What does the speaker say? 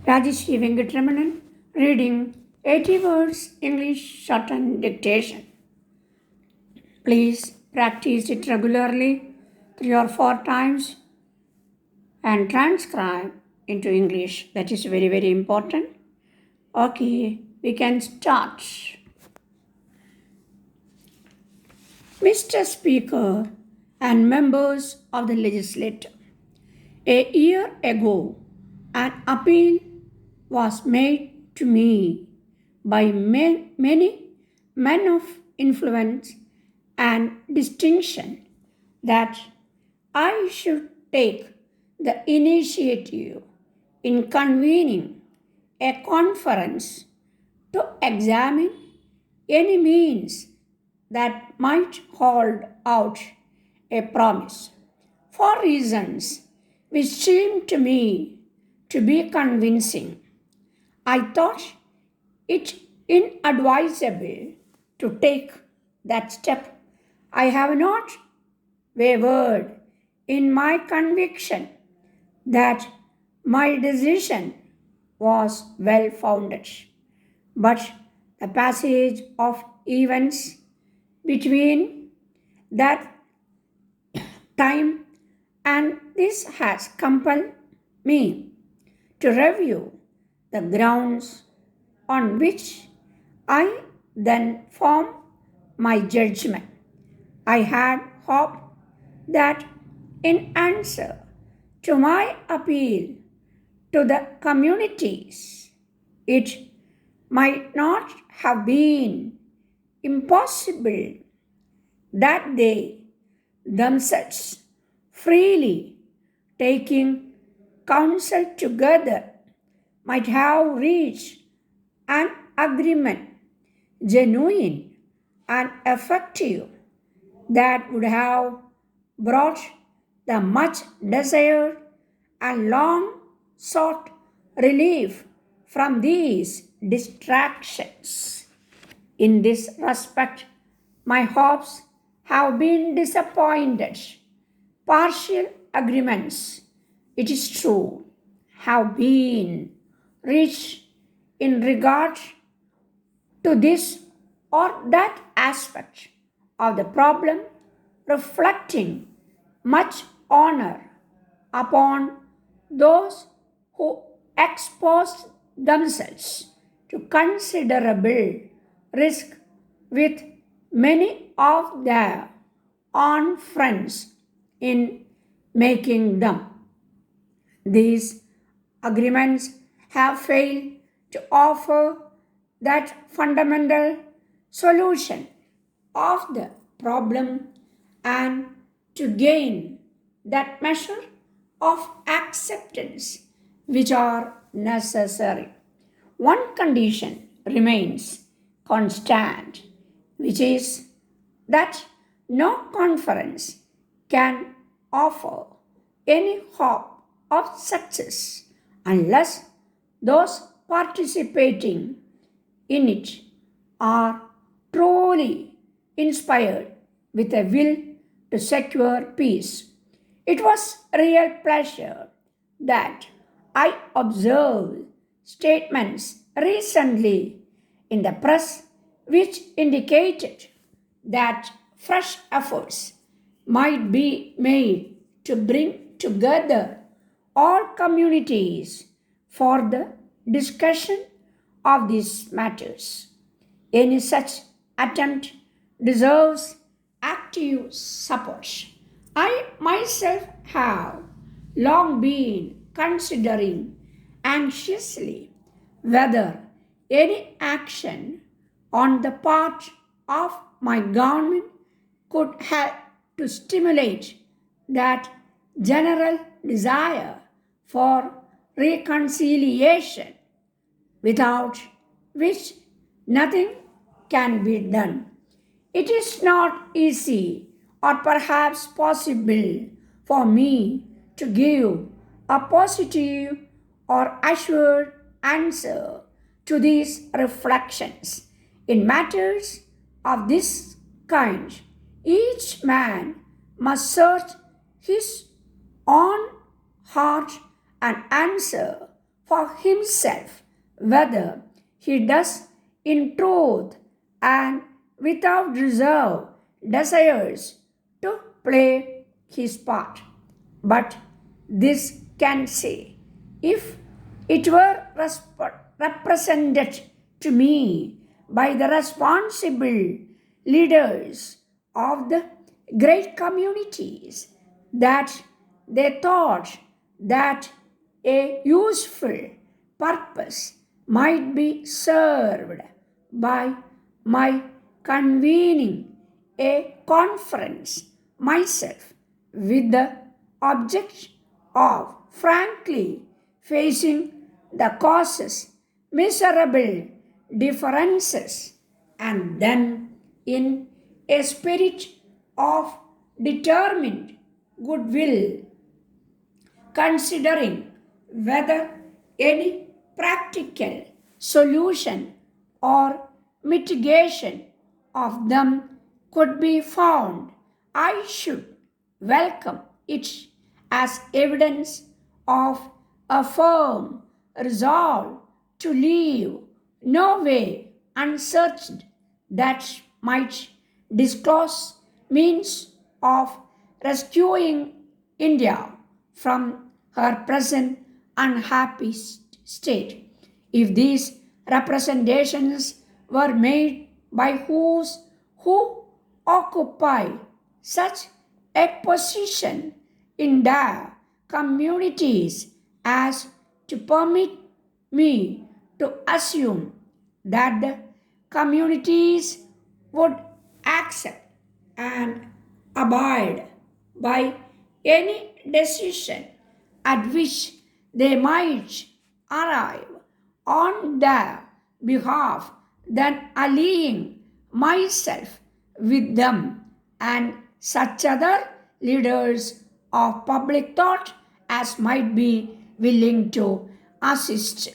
Rajeshri Venkatramanan reading 80 words English Shorthand dictation. Please practice it regularly 3 or 4 times and transcribe into English. That is very, very important. Okay, we can start. Mr. Speaker and members of the legislature, a year ago, an appeal was made to me by many men of influence and distinction that I should take the initiative in convening a conference to examine any means that might hold out a promise for reasons which seemed to me to be convincing. I thought it inadvisable to take that step. I have not wavered in my conviction that my decision was well founded, but the passage of events between that time and this has compelled me to review the grounds on which I then formed my judgment. I had hoped that in answer to my appeal to the communities, it might not have been impossible that they themselves, freely taking counsel together, might have reached an agreement, genuine and effective, that would have brought the much desired and long sought relief from these distractions. In this respect, my hopes have been disappointed. Partial agreements, it is true, have been reached in regard to this or that aspect of the problem, reflecting much honor upon those who exposed themselves to considerable risk with many of their own friends in making them. These agreements have failed to offer that fundamental solution of the problem and to gain that measure of acceptance which are necessary. One condition remains constant, which is that no conference can offer any hope of success unless those participating in it are truly inspired with a will to secure peace. It was a real pleasure that I observed statements recently in the press which indicated that fresh efforts might be made to bring together all communities for the discussion of these matters. Any such attempt deserves active support. I myself have long been considering anxiously whether any action on the part of my government could help to stimulate that general desire for reconciliation, without which nothing can be done. It is not easy or perhaps possible for me to give a positive or assured answer to these reflections. In matters of this kind, each man must search his own heart and answer for himself, whether he does in truth and without reserve desires to play his part. But this can say, if it were represented to me by the responsible leaders of the great communities, that they thought that a useful purpose might be served by my convening a conference myself with the object of frankly facing the causes, miserable differences, and then in a spirit of determined goodwill, considering whether any practical solution or mitigation of them could be found, I should welcome it as evidence of a firm resolve to leave no way unsearched that might disclose means of rescuing India from her present unhappy state. If these representations were made by those who occupy such a position in their communities as to permit me to assume that the communities would accept and abide by any decision at which they might arrive on their behalf, then allying myself with them and such other leaders of public thought as might be willing to assist